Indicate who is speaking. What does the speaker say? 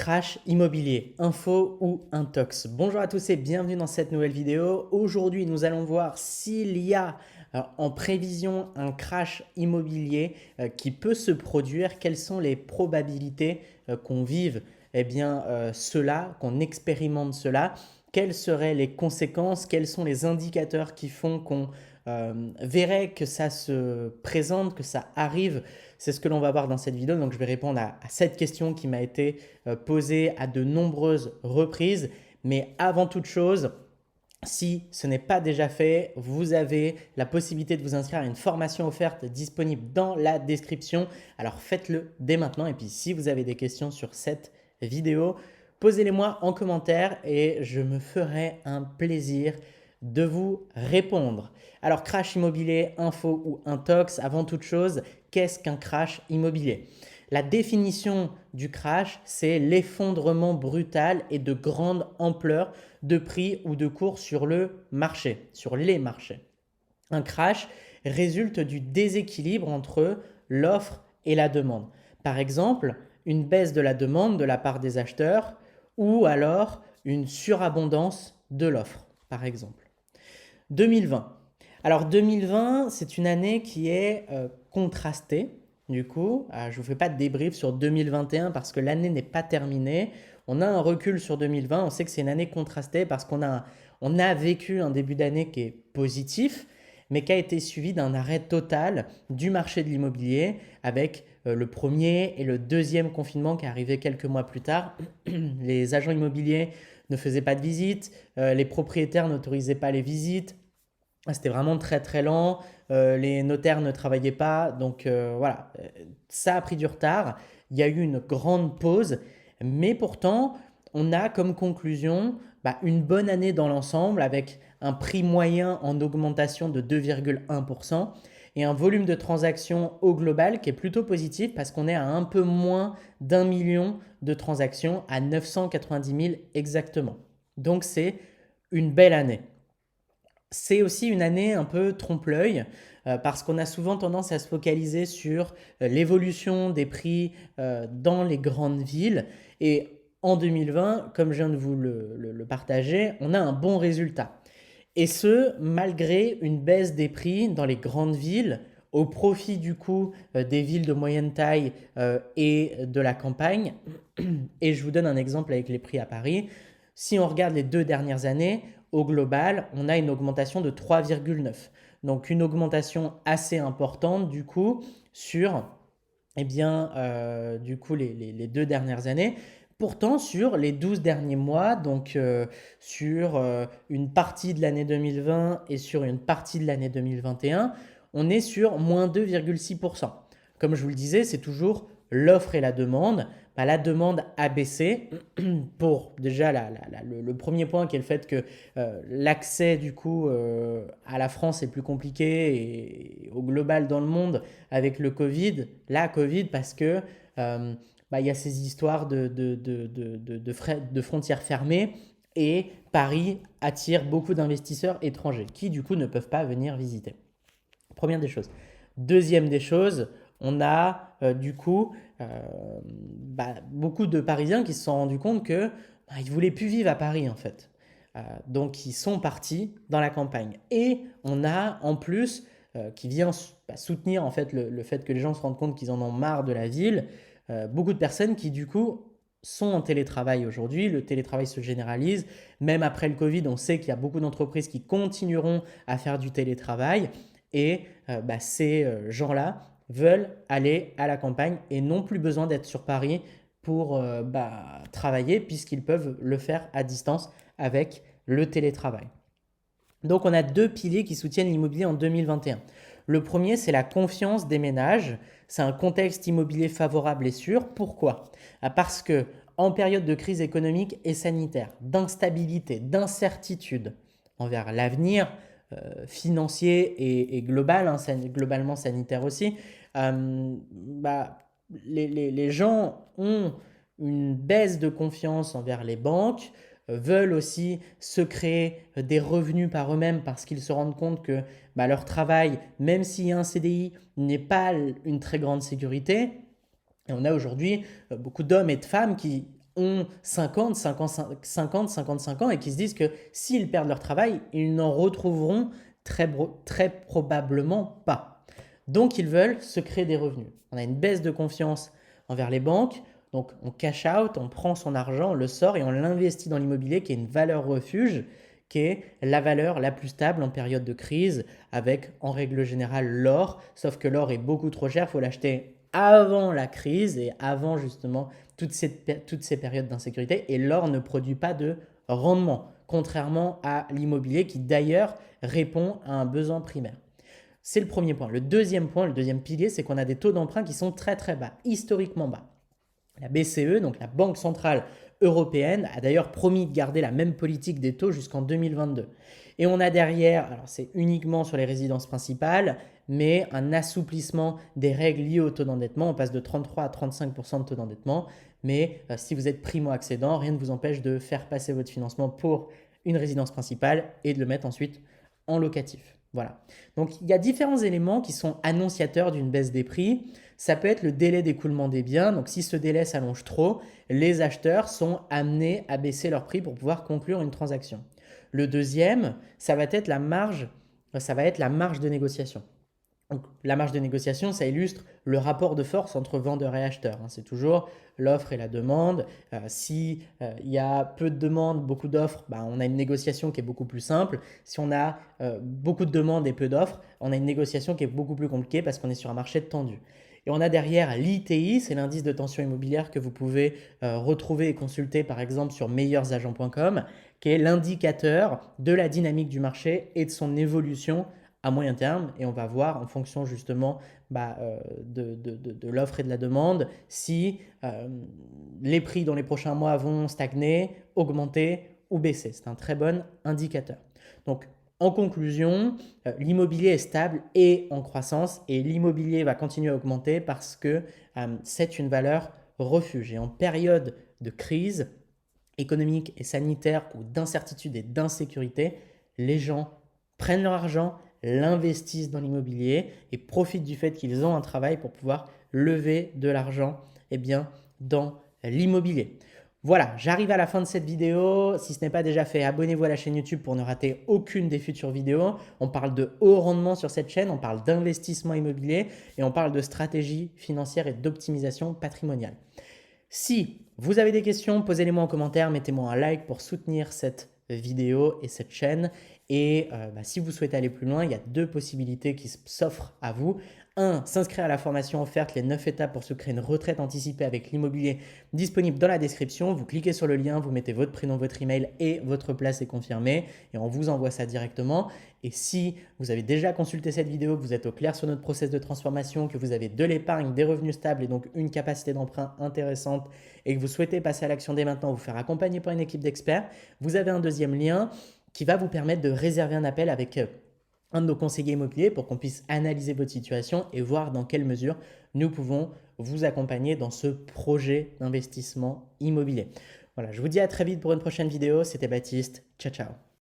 Speaker 1: crash immobilier, info ou intox. Bonjour à tous et bienvenue dans cette nouvelle vidéo. Aujourd'hui, nous allons voir s'il y a en prévision un crash immobilier qui peut se produire, quelles sont les probabilités qu'on vive cela, qu'on expérimente cela, quelles seraient les conséquences, quels sont les indicateurs qui font qu'on verrait que ça se présente, que ça arrive. C'est ce que l'on va voir dans cette vidéo. Donc, je vais répondre à cette question qui m'a été posée à de nombreuses reprises. Mais avant toute chose, si ce n'est pas déjà fait, vous avez la possibilité de vous inscrire à une formation offerte disponible dans la description. Alors, faites-le dès maintenant. Et puis, si vous avez des questions sur cette vidéo, posez-les-moi en commentaire et je me ferai un plaisir de vous répondre. Alors, crash immobilier, info ou intox, avant toute chose, qu'est-ce qu'un crash immobilier? La définition du crash, c'est l'effondrement brutal et de grande ampleur de prix ou de cours sur le marché, sur les marchés. Un crash résulte du déséquilibre entre l'offre et la demande. Par exemple, une baisse de la demande de la part des acheteurs ou alors une surabondance de l'offre, par exemple. 2020. Alors 2020, c'est une année qui est contrastée. Du coup, je ne vous fais pas de débrief sur 2021 parce que l'année n'est pas terminée. On a un recul sur 2020. On sait que c'est une année contrastée parce on a vécu un début d'année qui est positif, mais qui a été suivi d'un arrêt total du marché de l'immobilier avec le premier et le deuxième confinement qui est arrivé quelques mois plus tard. Les agents immobiliers ne faisaient pas de visites, les propriétaires n'autorisaient pas les visites. C'était vraiment très très lent, les notaires ne travaillaient pas, donc voilà, ça a pris du retard. Il y a eu une grande pause, mais pourtant, on a comme conclusion une bonne année dans l'ensemble avec un prix moyen en augmentation de 2,1% et un volume de transactions au global qui est plutôt positif parce qu'on est à un peu moins d'1 million de transactions, à 990 000 exactement. Donc c'est une belle année. C'est aussi une année un peu trompe-l'œil parce qu'on a souvent tendance à se focaliser sur l'évolution des prix dans les grandes villes. Et en 2020, comme je viens de vous le partager, on a un bon résultat. Et ce, malgré une baisse des prix dans les grandes villes au profit du coup des villes de moyenne taille et de la campagne. Et je vous donne un exemple avec les prix à Paris. Si on regarde les 2 dernières années, au global, on a une augmentation de 3,9. Donc une augmentation assez importante du coup sur les 2 dernières années. Pourtant, sur les 12 derniers mois, donc sur une partie de l'année 2020 et sur une partie de l'année 2021, on est sur moins 2,6%. Comme je vous le disais, c'est toujours l'offre et la demande. La demande a baissé pour déjà le premier point qui est le fait que l'accès du coup à la France est plus compliqué et au global dans le monde avec le Covid, la Covid parce que il y a ces histoires de frontières fermées et Paris attire beaucoup d'investisseurs étrangers qui du coup ne peuvent pas venir visiter. Première des choses. Deuxième des choses, on a beaucoup de Parisiens qui se sont rendus compte que ils ne voulaient plus vivre à Paris en fait. Donc ils sont partis dans la campagne. Et on a en plus qui vient soutenir en fait le fait que les gens se rendent compte qu'ils en ont marre de la ville, beaucoup de personnes qui du coup sont en télétravail aujourd'hui. Le télétravail se généralise. Même après le Covid, on sait qu'il y a beaucoup d'entreprises qui continueront à faire du télétravail. Et ces gens-là veulent aller à la campagne et n'ont plus besoin d'être sur Paris pour travailler puisqu'ils peuvent le faire à distance avec le télétravail. Donc on a 2 piliers qui soutiennent l'immobilier en 2021. Le premier, c'est la confiance des ménages. C'est un contexte immobilier favorable et sûr. Pourquoi? Parce que en période de crise économique et sanitaire, d'instabilité, d'incertitude envers l'avenir financier et global, globalement sanitaire aussi, les gens ont une baisse de confiance envers les banques, veulent aussi se créer des revenus par eux-mêmes parce qu'ils se rendent compte que leur travail, même s'il y a un CDI, n'est pas une très grande sécurité. Et on a aujourd'hui beaucoup d'hommes et de femmes qui ont 55 ans et qui se disent que s'ils perdent leur travail, ils n'en retrouveront très probablement pas. Donc, ils veulent se créer des revenus. On a une baisse de confiance envers les banques. Donc, on cash out, on prend son argent, on le sort et on l'investit dans l'immobilier qui est une valeur refuge, qui est la valeur la plus stable en période de crise avec, en règle générale, l'or. Sauf que l'or est beaucoup trop cher, il faut l'acheter avant la crise et avant justement toutes ces périodes d'insécurité. Et l'or ne produit pas de rendement, contrairement à l'immobilier qui d'ailleurs répond à un besoin primaire. C'est le premier point. Le deuxième point, le deuxième pilier, c'est qu'on a des taux d'emprunt qui sont très très bas, historiquement bas. La BCE, donc la Banque Centrale Européenne, a d'ailleurs promis de garder la même politique des taux jusqu'en 2022. Et on a derrière, alors c'est uniquement sur les résidences principales, mais un assouplissement des règles liées au taux d'endettement. On passe de 33 à 35% de taux d'endettement. Mais si vous êtes primo-accédant, rien ne vous empêche de faire passer votre financement pour une résidence principale et de le mettre ensuite en locatif. Voilà. Donc, il y a différents éléments qui sont annonciateurs d'une baisse des prix. Ça peut être le délai d'écoulement des biens. Donc, si ce délai s'allonge trop, les acheteurs sont amenés à baisser leur prix pour pouvoir conclure une transaction. Le deuxième, ça va être la marge de négociation. Donc, la marge de négociation, ça illustre le rapport de force entre vendeur et acheteur. C'est toujours l'offre et la demande. Si il y a peu de demandes, beaucoup d'offres, on a une négociation qui est beaucoup plus simple. Si on a beaucoup de demandes et peu d'offres, on a une négociation qui est beaucoup plus compliquée parce qu'on est sur un marché tendu. Et on a derrière l'ITI, c'est l'indice de tension immobilière que vous pouvez retrouver et consulter par exemple sur meilleursagents.com, qui est l'indicateur de la dynamique du marché et de son évolution à moyen terme. Et on va voir en fonction justement de l'offre et de la demande si les prix dans les prochains mois vont stagner, augmenter ou baisser. C'est un très bon indicateur. Donc, en conclusion, l'immobilier est stable et en croissance et l'immobilier va continuer à augmenter parce que c'est une valeur refuge. Et en période de crise économique et sanitaire ou d'incertitude et d'insécurité, les gens prennent leur argent, l'investissent dans l'immobilier et profitent du fait qu'ils ont un travail pour pouvoir lever de l'argent dans l'immobilier. Voilà, j'arrive à la fin de cette vidéo. Si ce n'est pas déjà fait, abonnez-vous à la chaîne YouTube pour ne rater aucune des futures vidéos. On parle de haut rendement sur cette chaîne, on parle d'investissement immobilier et on parle de stratégie financière et d'optimisation patrimoniale. Si vous avez des questions, posez-les-moi en commentaire, mettez-moi un like pour soutenir cette vidéo et cette chaîne. Et si vous souhaitez aller plus loin, il y a deux possibilités qui s'offrent à vous. 1. S'inscrire à la formation offerte les 9 étapes pour se créer une retraite anticipée avec l'immobilier disponible dans la description. Vous cliquez sur le lien, vous mettez votre prénom, votre email et votre place est confirmée et on vous envoie ça directement. Et si vous avez déjà consulté cette vidéo, que vous êtes au clair sur notre process de transformation, que vous avez de l'épargne, des revenus stables et donc une capacité d'emprunt intéressante et que vous souhaitez passer à l'action dès maintenant, vous faire accompagner par une équipe d'experts, vous avez un deuxième lien qui va vous permettre de réserver un appel avec un de nos conseillers immobiliers pour qu'on puisse analyser votre situation et voir dans quelle mesure nous pouvons vous accompagner dans ce projet d'investissement immobilier. Voilà, je vous dis à très vite pour une prochaine vidéo. C'était Baptiste. Ciao, ciao.